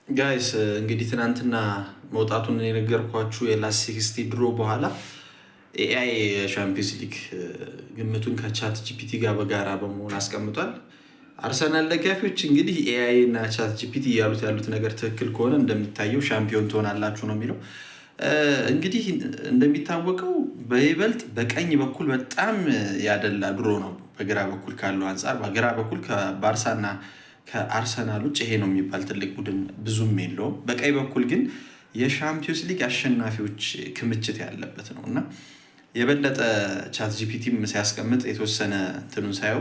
ጋይስ እንግዲህ ትናንትና መውጣቱን የነገርኳችሁ የላስት 60 ድሮ በኋላ ኤአይ ሻምፒዮንስ ሊግ ግምቱን ከቻት ጂፒቲ ጋር በጋራ በመሆን አስቀምጧል። አርሰናል ደጋፊዎች እንግዲህ ኤአይ እና ቻት ጂፒቲ ያሉት ነገር ትክክል ከሆነ እንደሚታየው ሻምፒዮን ትሆናላችሁ ነው የሚለው። እንግዲህ እንደሚታወቀው በይበልጥ በቀኝ በኩል በጣም ያደላ ድሮ ነው። በግራ በኩል ካለው አንጻር በግራ በኩል ከባርሳና ከአርሰናል ውጭ ይሄ ነው የሚባል ትልቅ ቡድን ብዙም የለውም። በቀኝ በኩል ግን የሻምፒዮንስ ሊግ አሸናፊዎች ክምችት ያለበት ነው እና የበለጠ ቻት ጂፒቲም ሲያስቀምጥ የተወሰነ እንትኑን ሳየው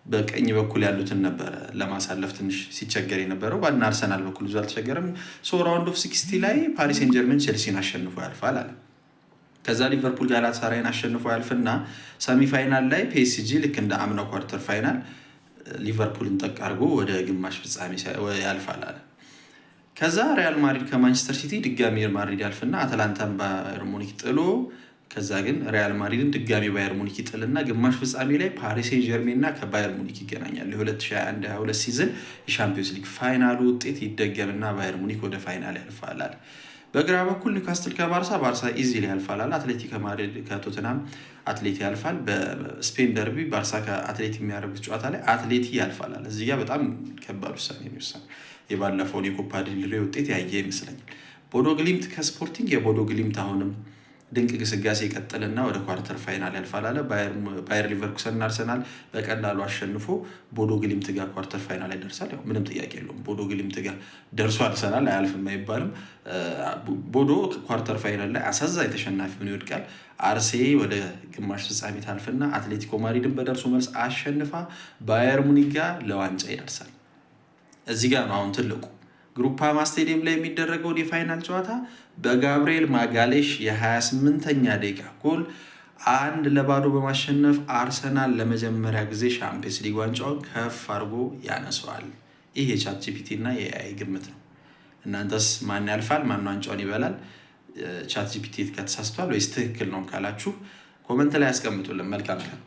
በቀኝ በኩል ያሉትን ነበረ ለማሳለፍ ትንሽ ሲቸገር የነበረው። ባና አርሰናል በኩል ብዙ አልተቸገረም። ራውንድ ኦፍ 60 ላይ ፓሪስ ሴን ጀርመን ቼልሲን አሸንፎ ያልፋል አለ። ከዛ ሊቨርፑል ጋላታሳራይን አሸንፎ ያልፍና ሰሚፋይናል ላይ ፒኤስጂ ልክ እንደ አምናው ኳርተር ፋይናል ሊቨርፑልን ጠቅ አድርጎ ወደ ግማሽ ፍጻሜ ያልፋል አለ። ከዛ ሪያል ማድሪድ ከማንቸስተር ሲቲ ድጋሚ ማድሪድ ያልፍና አትላንታን ባየር ሙኒክ ጥሎ ከዛ ግን ሪያል ማድሪድን ድጋሚ ባየር ሙኒክ ይጥልና ግማሽ ፍጻሜ ላይ ፓሪስ ሴን ጀርሜን እና ከባየር ሙኒክ ይገናኛል። የ2021-22 ሲዝን የሻምፒዮንስ ሊግ ፋይናሉ ውጤት ይደገምና ባየር ሙኒክ ወደ ፋይናል ያልፋል አለ። በግራ በኩል ኒውካስትል ከባርሳ ኢዚሊ ያልፋል አለ። አትሌቲኮ ማድሪድ ከቶተናም አትሌቲ ያልፋል። በስፔን ደርቢ ባርሳ ከአትሌቲ የሚያደርጉት ጨዋታ ላይ አትሌቲ ያልፋል አለ። እዚህ ጋር በጣም ከባድ ውሳኔ ነው የወሰነው። የባለፈውን የኮፓ ዴል ሬይ ውጤት ያየ ይመስለኛል። ቦዶ ግሊምት ከስፖርቲንግ የቦዶ ግሊምት አሁንም ድንቅ ግስጋሴ ይቀጥልና ወደ ኳርተር ፋይናል ያልፋል አለ። ባየር ሊቨርኩሰን አርሰናል በቀላሉ አሸንፎ ቦዶ ግሊምት ጋር ኳርተር ፋይናል ላይ ደርሳል። ያው ምንም ጥያቄ የለውም። ቦዶ ግሊምት ጋር ደርሶ አርሰናል አያልፍም አይባልም። ቦዶ ኳርተር ፋይናል ላይ አሳዛኝ ተሸናፊ ሆኖ ይወድቃል። አርሴ ወደ ግማሽ ፍጻሜ ታልፍና አትሌቲኮ ማድሪድን በደርሶ መልስ አሸንፋ ባየር ሙኒክ ጋር ለዋንጫ ይደርሳል። እዚህ ጋር ነው አሁን ትልቁ ግሩፓማ ስቴዲየም ላይ የሚደረገውን የፋይናል ጨዋታ በጋብርኤል ማጋሌሽ የ28ኛ ደቂቃ ጎል 1-0 በማሸነፍ አርሰናል ለመጀመሪያ ጊዜ ሻምፒዮንስ ሊግ ዋንጫውን ከፍ አድርጎ ያነሰዋል። ይህ የቻት ጂፒቲ እና የኤአይ ግምት ነው። እናንተስ ማን ያልፋል? ማን ዋንጫውን ይበላል? ቻት ጂፒቲ ከተሳስቷል ወይስ ትክክል ነው ካላችሁ ኮመንት ላይ ያስቀምጡልን። መልካም ቀን።